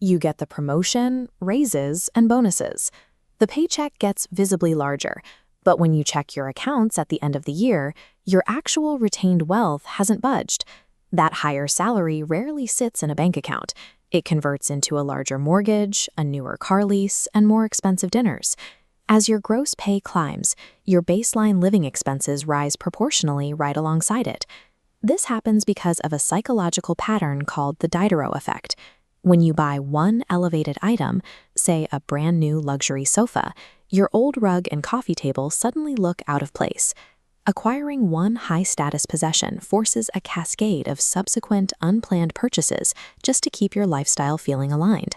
You get the promotion, raises, and bonuses. The paycheck gets visibly larger, but when you check your accounts at the end of the year, your actual retained wealth hasn't budged. That higher salary rarely sits in a bank account. It converts into a larger mortgage, a newer car lease, and more expensive dinners. As your gross pay climbs, your baseline living expenses rise proportionally right alongside it. This happens because of a psychological pattern called the Diderot effect. When you buy one elevated item, say a brand new luxury sofa, your old rug and coffee table suddenly look out of place. Acquiring one high-status possession forces a cascade of subsequent unplanned purchases just to keep your lifestyle feeling aligned.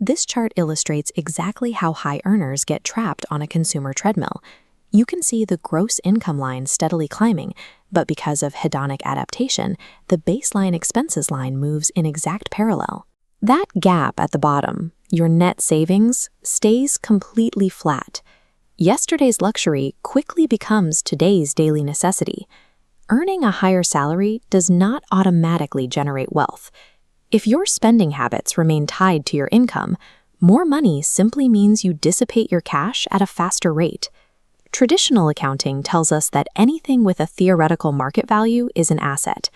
This chart illustrates exactly how high earners get trapped on a consumer treadmill. You can see the gross income line steadily climbing, but because of hedonic adaptation, the baseline expenses line moves in exact parallel. That gap at the bottom, your net savings, stays completely flat. Yesterday's luxury quickly becomes today's daily necessity. Earning a higher salary does not automatically generate wealth. If your spending habits remain tied to your income, more money simply means you dissipate your cash at a faster rate. Traditional accounting tells us that anything with a theoretical market value is an asset,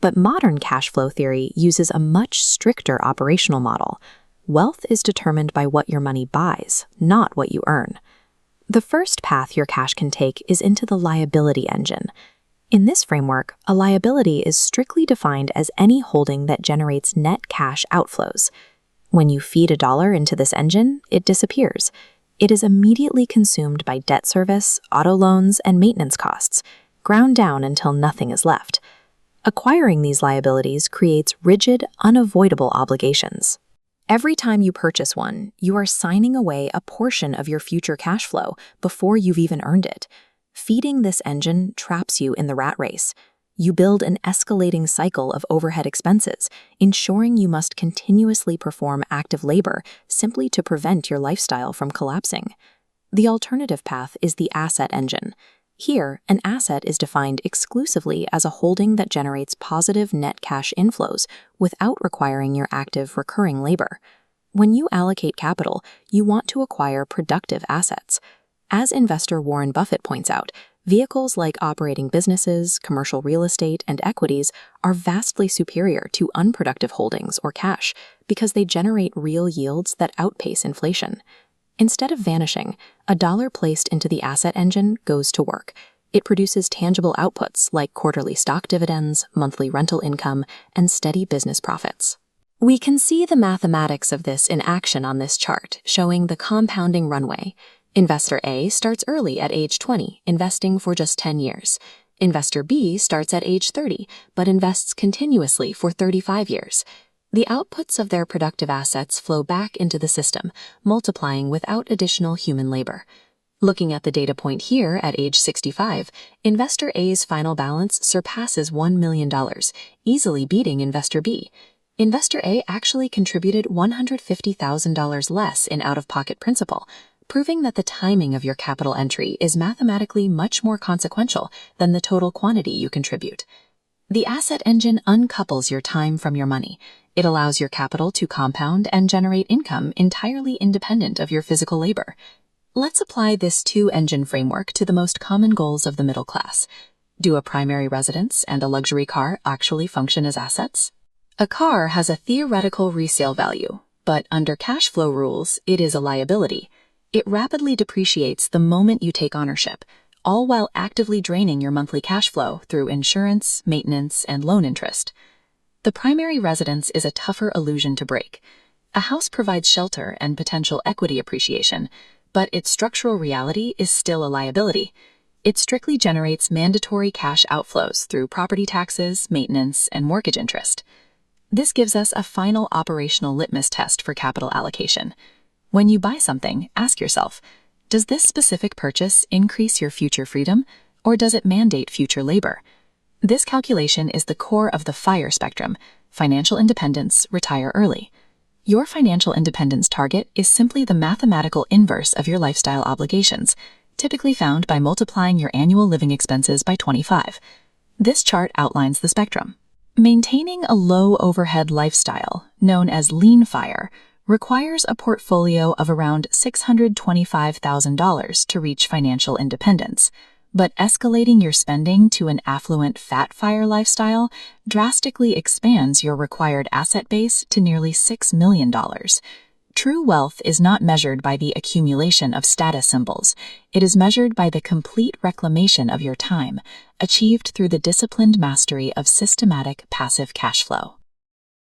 but modern cash flow theory uses a much stricter operational model. Wealth is determined by what your money buys, not what you earn. The first path your cash can take is into the liability engine. In this framework, a liability is strictly defined as any holding that generates net cash outflows. When you feed a dollar into this engine, it disappears. It is immediately consumed by debt service, auto loans, and maintenance costs, ground down until nothing is left. Acquiring these liabilities creates rigid, unavoidable obligations. Every time you purchase one, you are signing away a portion of your future cash flow before you've even earned it. Feeding this engine traps you in the rat race. You build an escalating cycle of overhead expenses, ensuring you must continuously perform active labor simply to prevent your lifestyle from collapsing. The alternative path is the asset engine. Here, an asset is defined exclusively as a holding that generates positive net cash inflows without requiring your active recurring labor. When you allocate capital, you want to acquire productive assets. As investor Warren Buffett points out, vehicles like operating businesses, commercial real estate, and equities are vastly superior to unproductive holdings or cash because they generate real yields that outpace inflation. Instead of vanishing, a dollar placed into the asset engine goes to work. It produces tangible outputs like quarterly stock dividends, monthly rental income, and steady business profits. We can see the mathematics of this in action on this chart, showing the compounding runway. Investor A starts early at age 20, investing for just 10 years. Investor B starts at age 30, but invests continuously for 35 years. The outputs of their productive assets flow back into the system, multiplying without additional human labor. Looking at the data point here at age 65, Investor A's final balance surpasses $1 million, easily beating Investor B. Investor A actually contributed $150,000 less in out-of-pocket principal, proving that the timing of your capital entry is mathematically much more consequential than the total quantity you contribute. The asset engine uncouples your time from your money. It allows your capital to compound and generate income entirely independent of your physical labor. Let's apply this two-engine framework to the most common goals of the middle class. Do a primary residence and a luxury car actually function as assets? A car has a theoretical resale value, but under cash flow rules, it is a liability. It rapidly depreciates the moment you take ownership, all while actively draining your monthly cash flow through insurance, maintenance, and loan interest. The primary residence is a tougher illusion to break. A house provides shelter and potential equity appreciation, but its structural reality is still a liability. It strictly generates mandatory cash outflows through property taxes, maintenance, and mortgage interest. This gives us a final operational litmus test for capital allocation. When you buy something, ask yourself, does this specific purchase increase your future freedom, or does it mandate future labor? This calculation is the core of the FIRE spectrum: financial independence, retire early. Your financial independence target is simply the mathematical inverse of your lifestyle obligations, typically found by multiplying your annual living expenses by 25. This chart outlines the spectrum. Maintaining a low overhead lifestyle, known as lean FIRE, requires a portfolio of around $625,000 to reach financial independence, but escalating your spending to an affluent fat fire lifestyle drastically expands your required asset base to nearly $6 million. True wealth is not measured by the accumulation of status symbols. It is measured by the complete reclamation of your time, achieved through the disciplined mastery of systematic passive cash flow.